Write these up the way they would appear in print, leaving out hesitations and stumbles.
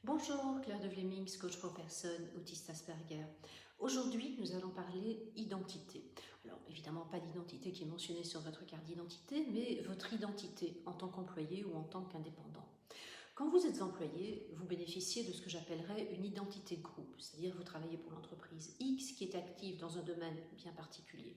Bonjour, Claire de Vlemings, coach pour personnes autistes Asperger. Aujourd'hui, nous allons parler identité. Alors, évidemment, pas d'identité qui est mentionnée sur votre carte d'identité, mais votre identité en tant qu'employé ou en tant qu'indépendant. Quand vous êtes employé, vous bénéficiez de ce que j'appellerais une identité de groupe, c'est-à-dire vous travaillez pour l'entreprise X qui est active dans un domaine bien particulier.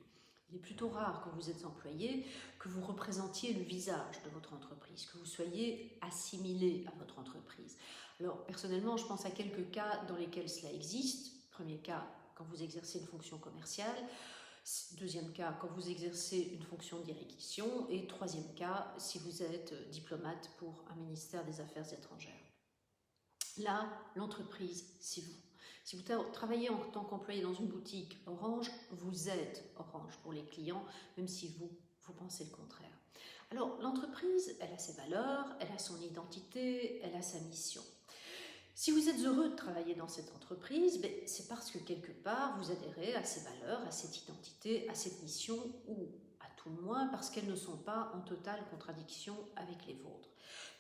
Il est plutôt rare quand vous êtes employé que vous représentiez le visage de votre entreprise, que vous soyez assimilé à votre entreprise. Alors personnellement, je pense à quelques cas dans lesquels cela existe. Premier cas, quand vous exercez une fonction commerciale. Deuxième cas, quand vous exercez une fonction de direction. Et troisième cas, si vous êtes diplomate pour un ministère des Affaires étrangères. Là, l'entreprise, c'est vous. Si vous travaillez en tant qu'employé dans une boutique Orange, vous êtes Orange pour les clients, même si vous pensez le contraire. Alors, l'entreprise, elle a ses valeurs, elle a son identité, elle a sa mission. Si vous êtes heureux de travailler dans cette entreprise, c'est parce que quelque part, vous adhérez à ces valeurs, à cette identité, à cette mission, ou à tout le moins parce qu'elles ne sont pas en totale contradiction avec les vôtres.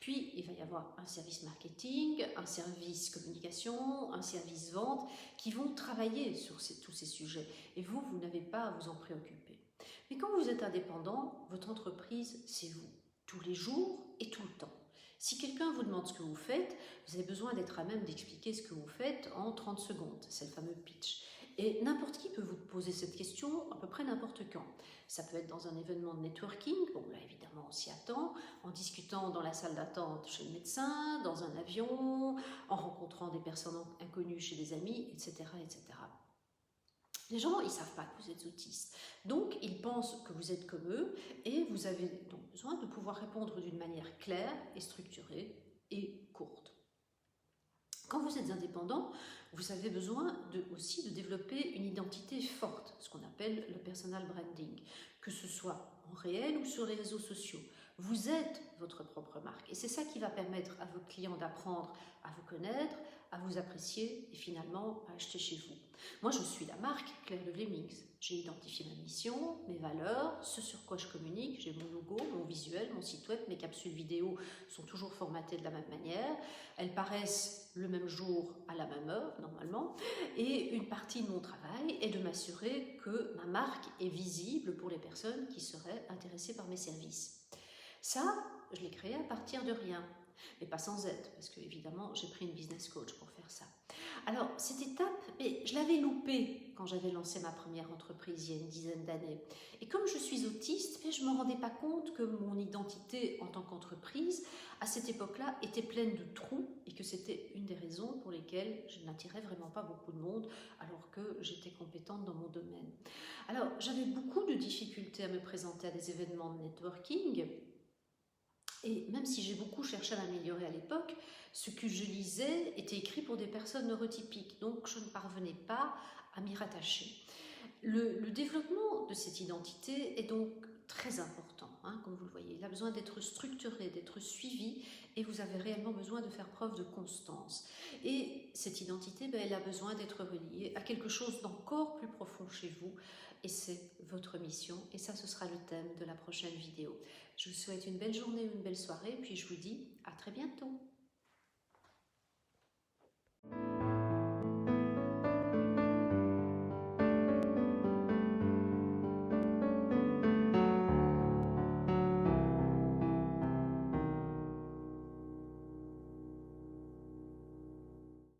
Puis, il va y avoir un service marketing, un service communication, un service vente qui vont travailler sur tous ces sujets. Et vous n'avez pas à vous en préoccuper. Mais quand vous êtes indépendant, votre entreprise, c'est vous, tous les jours et tout le temps. Si quelqu'un vous demande ce que vous faites, vous avez besoin d'être à même d'expliquer ce que vous faites en 30 secondes. C'est le fameux pitch. Et n'importe qui peut vous poser cette question à peu près n'importe quand. Ça peut être dans un événement de networking, bon là évidemment on s'y attend, en discutant dans la salle d'attente chez le médecin, dans un avion, en rencontrant des personnes inconnues chez des amis, etc. etc. Les gens, ils ne savent pas que vous êtes autiste. Donc, ils pensent que vous êtes comme eux et vous avez donc besoin de pouvoir répondre d'une manière claire et structurée et courte. Quand vous êtes indépendant, vous avez besoin aussi de développer une identité forte, ce qu'on appelle le personal branding, que ce soit en réel ou sur les réseaux sociaux. Vous êtes votre propre marque et c'est ça qui va permettre à vos clients d'apprendre à vous connaître, à vous apprécier et finalement à acheter chez vous. Moi, je suis la marque Claire de Vlemings. J'ai identifié ma mission, mes valeurs, ce sur quoi je communique. J'ai mon logo, mon visuel, mon site web, mes capsules vidéo sont toujours formatées de la même manière. Elles paraissent le même jour à la même heure, normalement. Et une partie de mon travail est de m'assurer que ma marque est visible pour les personnes qui seraient intéressées par mes services. Ça, je l'ai créé à partir de rien, mais pas sans aide, parce que évidemment, j'ai pris une business coach pour faire ça. Alors, cette étape, je l'avais loupée quand j'avais lancé ma première entreprise il y a une dizaine d'années. Et comme je suis autiste, je ne me rendais pas compte que mon identité en tant qu'entreprise, à cette époque-là, était pleine de trous et que c'était une des raisons pour lesquelles je n'attirais vraiment pas beaucoup de monde alors que j'étais compétente dans mon domaine. Alors, j'avais beaucoup de difficultés à me présenter à des événements de networking. Et même si j'ai beaucoup cherché à m'améliorer à l'époque, ce que je lisais était écrit pour des personnes neurotypiques, donc je ne parvenais pas à m'y rattacher. Le développement de cette identité est donc très important, comme vous le voyez. Il a besoin d'être structuré, d'être suivi, et vous avez réellement besoin de faire preuve de constance. Et cette identité, elle a besoin d'être reliée à quelque chose d'encore plus profond chez vous, et c'est votre mission, et ça, ce sera le thème de la prochaine vidéo. Je vous souhaite une belle journée ou une belle soirée, puis je vous dis à très bientôt.